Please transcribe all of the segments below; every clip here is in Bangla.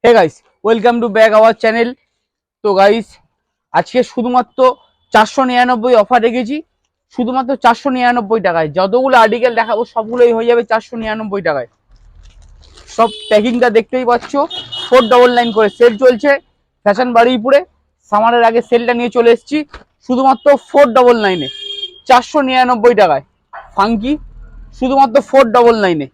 Hey guys, welcome to back our channel. তো গাইস, আজকে শুধুমাত্র 499 অফার রেখেছি, শুধুমাত্র 499 টাকায়। যতগুলো আর্টিকেল দেখাবো সবগুলোই হয়ে যাবে 499 টাকায়। সব প্যাকিংটা দেখতেই পাচ্ছ, 499 করে সেল চলছে ফ্যাশন বারুইপুরে। সামারের আগে সেলটা নিয়ে চলে এসেছি শুধুমাত্র 499-এ, 499 টাকায় ফাঙ্কি, শুধুমাত্র 499-এ।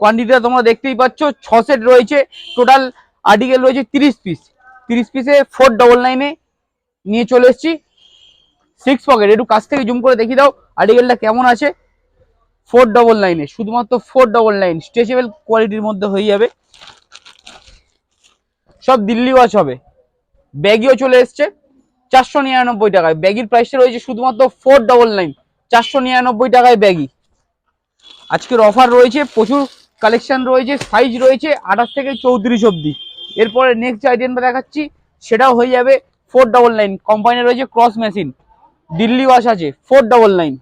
কোয়ান্টিটিটা তোমরা দেখতেই পাচ্ছ, 6 সেট রয়েছে, টোটাল আর্টিকেল রয়েছে 30 পিস। 30 পিসে 499-এ নিয়ে চলে এসেছি। 6 পকেট, একটু কাছ থেকে জুম করে দেখিয়ে দাও আর্টিকেলটা কেমন আছে। 499-এ, শুধুমাত্র 499, স্ট্রেচেবল কোয়ালিটির মধ্যে হয়ে যাবে। সব দিল্লি ওয়াচ হবে। ব্যাগিও চলে এসছে 499 টাকায়। ব্যাগির প্রাইসটা রয়েছে শুধুমাত্র 499, 499 টাকায় ব্যাগি। আজকের অফার রয়েছে, প্রচুর কালেকশন রয়েছে, সাইজ রয়েছে 28 থেকে 34 অব্দি। এরপরে নেক্সট যে আইটেমটা দেখাচ্ছি সেটাও হয়ে যাবে 499। কোম্পানি রয়েছে ক্রস মেশিন, দিল্লি ওয়াশ আছে 499,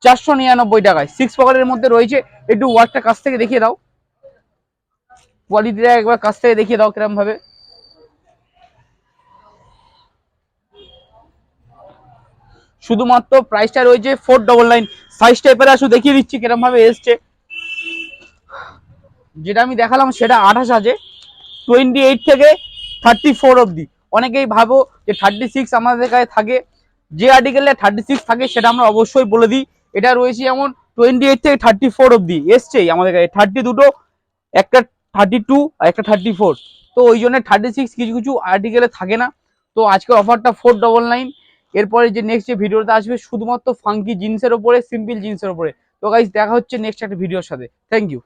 499 টাকায়। 6 পকেটের মধ্যে রয়েছে। একটু ওয়ার্কটা কাছ থেকে দেখিয়ে দাও, কোয়ালিটিটা একবার কাছ থেকে দেখিয়ে দাও কিরম ভাবে। শুধুমাত্র প্রাইসটা রয়েছে 499। সাইজটা এবারে আসু দেখিয়ে দিচ্ছি কিরম ভাবে এসছে। যেটা আমি দেখালাম সেটা 28 আছে, 28 থেকে 34 অব্দি। অনেকেই ভাবো যে 36 আমাদের কাছে থাকে, যে আর্টিকেলে 36 থাকে সেটা আমরা অবশ্যই বলে দিই। এটা রয়েছে যেমন 28 থেকে 34 অব্দি এসছেই আমাদের কাছে। 30 দুটো, একটা 32 আর একটা 34। তো ওই জন্য 36 কিছু কিছু আর্টিকেলে থাকে না। তো আজকের অফারটা 499। এরপরে যে নেক্সট যে ভিডিওটা আসবে শুধুমাত্র ফাঙ্কি জিন্সের ওপরে, সিম্পল জিন্সের ওপরে। তো গাইস, দেখা হচ্ছে নেক্সট একটা ভিডিওর সাথে। Thank you.